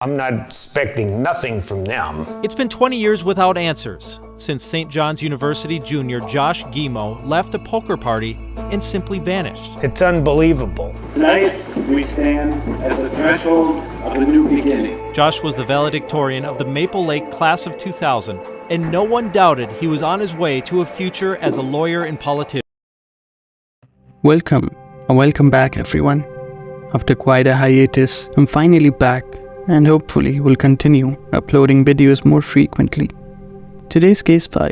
I'm not expecting nothing from them. It's been 20 years without answers since St. John's University junior Josh Guimond left a poker party and simply vanished. It's unbelievable. Tonight, we stand at the threshold of a new beginning. Josh was the valedictorian of the Maple Lake class of 2000, and no one doubted he was on his way to a future as a lawyer and politician. Welcome back everyone. After quite a hiatus, I'm finally back and hopefully will continue uploading videos more frequently. Today's case file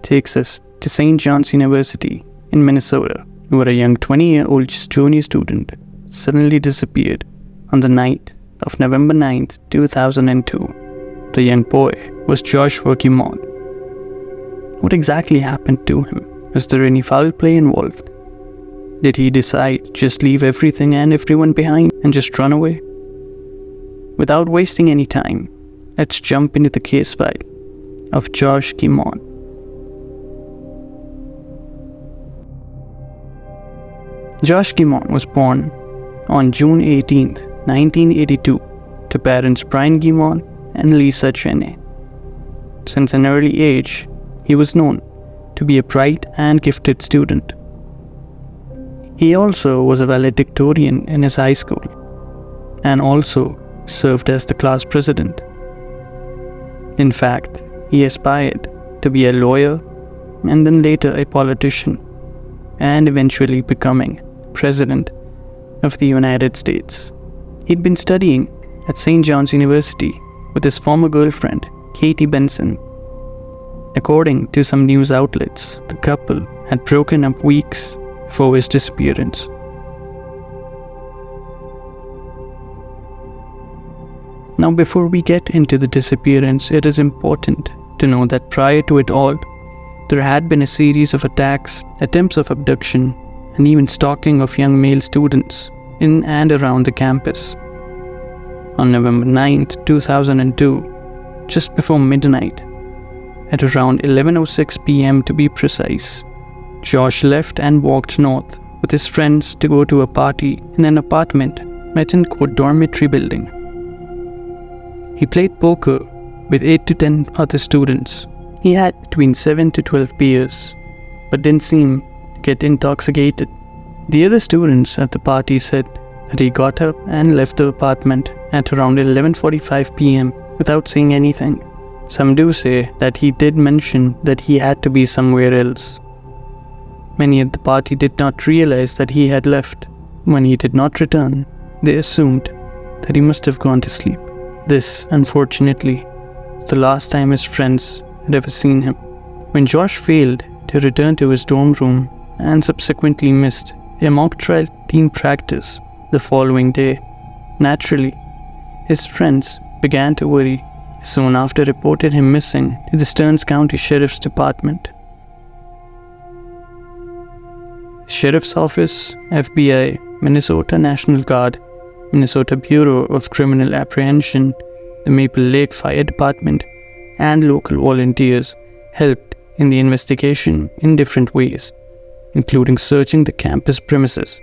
takes us to St. John's University in Minnesota, where a young 20-year-old junior student suddenly disappeared on the night of November 9th, 2002. The young boy was Joshua Guimond. What exactly happened to him? Was there any foul play involved? Did he decide to just leave everything and everyone behind and just run away? Without wasting any time, let's jump into the case file of Josh Guimond. Josh Guimond was born on June 18, 1982, to parents Brian Guimond and Lisa Cheney. Since an early age, he was known to be a bright and gifted student. He also was a valedictorian in his high school and also served as the class president. In fact, he aspired to be a lawyer and then later a politician, and eventually becoming president of the United States. He'd been studying at St. John's University with his former girlfriend, Katie Benson. According to some news outlets, the couple had broken up weeks before his disappearance. Now, before we get into the disappearance, it is important to know that prior to it all, there had been a series of attacks, attempts of abduction, and even stalking of young male students in and around the campus. On November 9th, 2002, just before midnight, at around 11:06 p.m. to be precise, Josh left and walked north with his friends to go to a party in an apartment Metancourt dormitory building. He played poker with 8 to 10 other students. He had between 7 to 12 beers, but didn't seem to get intoxicated. The other students at the party said that he got up and left the apartment at around 11:45 p.m. without saying anything. Some do say that he did mention that he had to be somewhere else. Many at the party did not realize that he had left. When he did not return, they assumed that he must have gone to sleep. This, unfortunately, was the last time his friends had ever seen him. When Josh failed to return to his dorm room and subsequently missed a mock trial team practice the following day, naturally, his friends began to worry. Soon after reported him missing to the Stearns County Sheriff's Department. Sheriff's Office, FBI, Minnesota National Guard, Minnesota Bureau of Criminal Apprehension, the Maple Lake Fire Department, and local volunteers helped in the investigation in different ways, including searching the campus premises.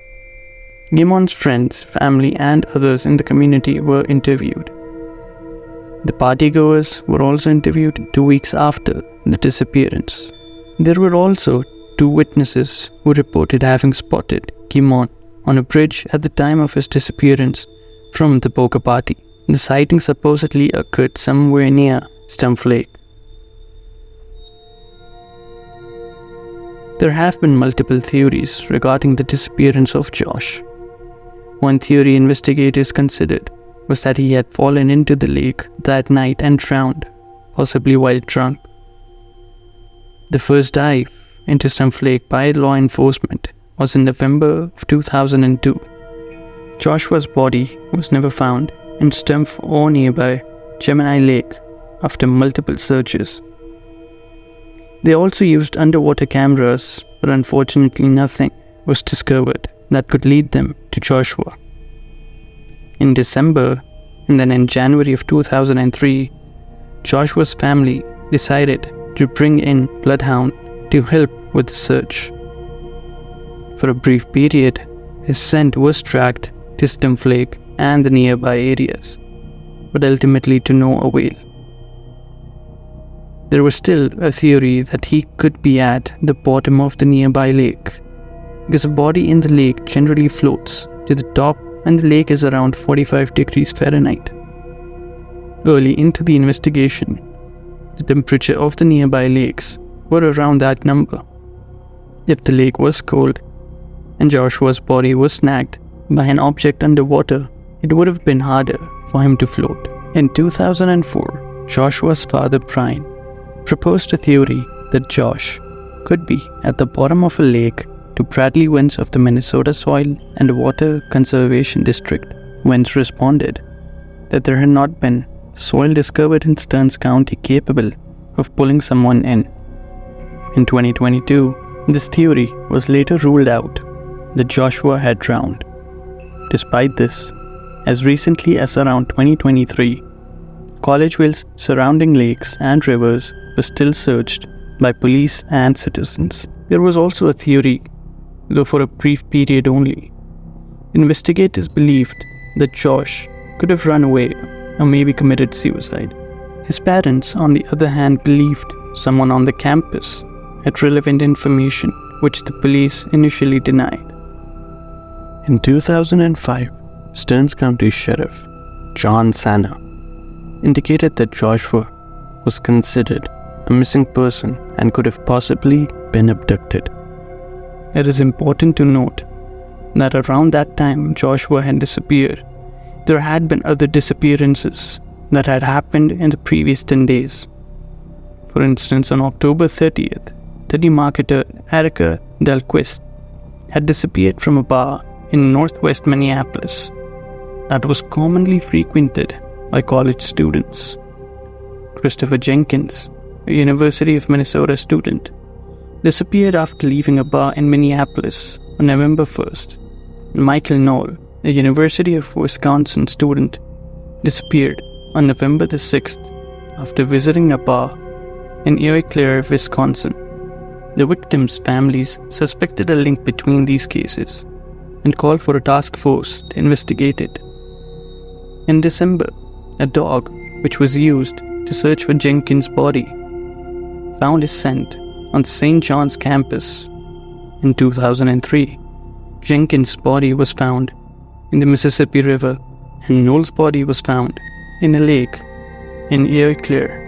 Guimond's friends, family, and others in the community were interviewed. The partygoers were also interviewed 2 weeks after the disappearance. There were also 2 witnesses who reported having spotted Guimond on a bridge at the time of his disappearance from the poker party. The sighting supposedly occurred somewhere near Stumpf Lake. There have been multiple theories regarding the disappearance of Josh. One theory investigators considered was that he had fallen into the lake that night and drowned, possibly while drunk. The first dive into Stumpf Lake by law enforcement was in November of 2002. Joshua's body was never found in Stumpf or nearby Gemini Lake after multiple searches. They also used underwater cameras, but unfortunately nothing was discovered that could lead them to Joshua. In December and then in January of 2003, Joshua's family decided to bring in Bloodhound to help with the search. For a brief period, his scent was tracked to Stumpf Lake and the nearby areas. but ultimately to no avail. There was still a theory that he could be at the bottom of the nearby lake, because a body in the lake generally floats to the top and the lake is around 45 degrees Fahrenheit. Early into the investigation, the temperature of the nearby lakes were around that number. If the lake was cold and Joshua's body was snagged by an object underwater, it would have been harder for him to float. In 2004, Joshua's father Brian proposed a theory that Josh could be at the bottom of a lake to Bradley Wentz of the Minnesota Soil and Water Conservation District. Wentz responded that there had not been soil discovered in Stearns County capable of pulling someone in. In 2022, this theory was later ruled out that Joshua had drowned. Despite this, as recently as around 2023, Collegeville's surrounding lakes and rivers were still searched by police and citizens. There was also a theory, though for a brief period only. Investigators believed that Josh could have run away or maybe committed suicide. His parents, on the other hand, believed someone on the campus had relevant information, which the police initially denied. In 2005, Stearns County Sheriff John Sanner indicated that Joshua was considered a missing person and could have possibly been abducted. It is important to note that around that time Joshua had disappeared, there had been other disappearances that had happened in the previous 10 days. For instance, on October 30th, telemarketer Erica Delquist had disappeared from a bar in northwest Minneapolis that was commonly frequented by college students. Christopher Jenkins, a University of Minnesota student, disappeared after leaving a bar in Minneapolis on November 1st. Michael Knoll, a University of Wisconsin student, disappeared on November the 6th after visiting a bar in Eau Claire, Wisconsin. The victims' families suspected a link between these cases and called for a task force to investigate it. In December, a dog, which was used to search for Jenkins' body, found his scent on the St. John's campus. In 2003, Jenkins' body was found in the Mississippi River and Knoll's body was found in a lake in Eau Claire.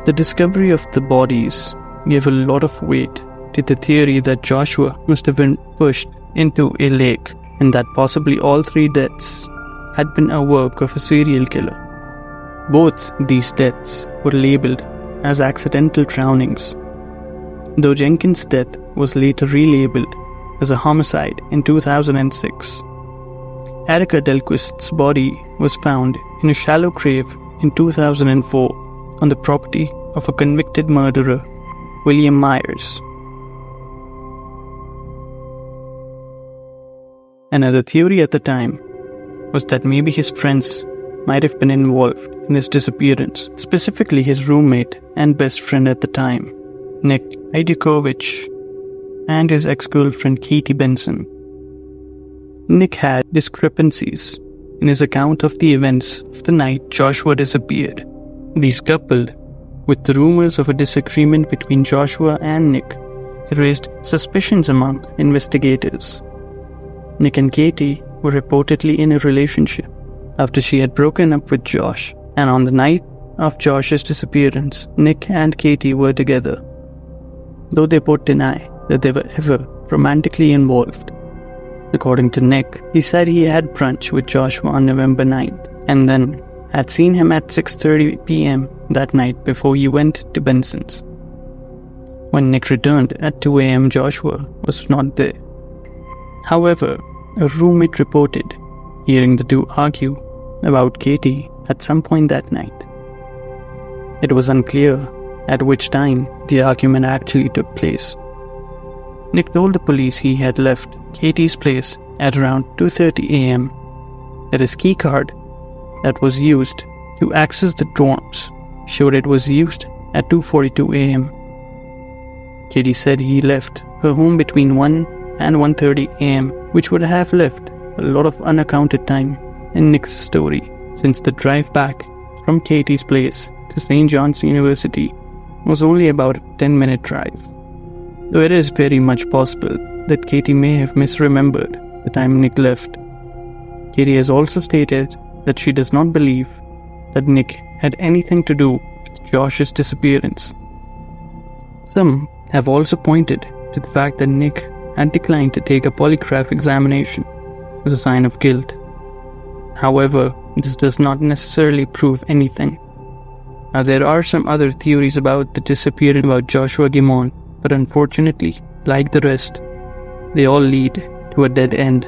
The discovery of the bodies gave a lot of weight to the theory that Joshua must have been pushed into a lake and that possibly all three deaths had been a work of a serial killer. Both these deaths were labeled as accidental drownings, though Jenkins' death was later relabeled as a homicide in 2006. Erica Delquist's body was found in a shallow grave in 2004 on the property of a convicted murderer, William Myers. Another theory at the time was that maybe his friends might have been involved in his disappearance, specifically his roommate and best friend at the time, Nick Idukovich, and his ex-girlfriend Katie Benson. Nick had discrepancies in his account of the events of the night Joshua disappeared. These, coupled with the rumors of a disagreement between Joshua and Nick, raised suspicions among investigators. Nick and Katie were reportedly in a relationship after she had broken up with Josh, and on the night of Josh's disappearance, Nick and Katie were together, though they both deny that they were ever romantically involved. According to Nick, he said he had brunch with Joshua on November 9th and then had seen him at 6:30 p.m. that night before he went to Benson's. When Nick returned at 2 a.m., Joshua was not there. However, a roommate reported hearing the two argue about Katie at some point that night. It was unclear at which time the argument actually took place. Nick told the police he had left Katie's place at around 2:30 a.m. that his keycard that was used to access the dorms showed it was used at 2:42 a.m. Katie said he left her home between 1 and 1:30 a.m., which would have left a lot of unaccounted time in Nick's story, since the drive back from Katie's place to St. John's University was only about a 10-minute drive. Though it is very much possible that Katie may have misremembered the time Nick left. Katie has also stated that she does not believe that Nick had anything to do with Josh's disappearance. Some have also pointed to the fact that Nick had declined to take a polygraph examination as a sign of guilt. However, this does not necessarily prove anything. Now, there are some other theories about the disappearance about Joshua Guimond, but unfortunately, like the rest, they all lead to a dead end.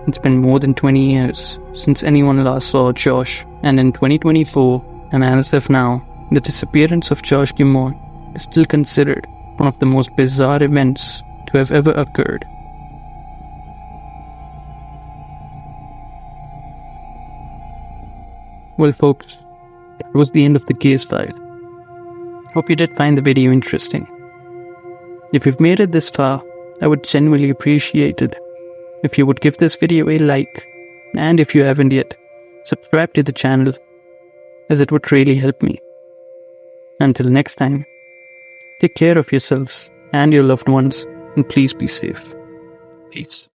It's been more than 20 years since anyone last saw Josh, and in 2024, and as of now, the disappearance of Josh Guimond is still considered one of the most bizarre events to have ever occurred. Well folks, that was the end of the case file. Hope you did find the video interesting. If you've made it this far, I would genuinely appreciate it if you would give this video a like, and if you haven't yet, subscribe to the channel, as it would really help me. Until next time, take care of yourselves and your loved ones, and please be safe. Peace.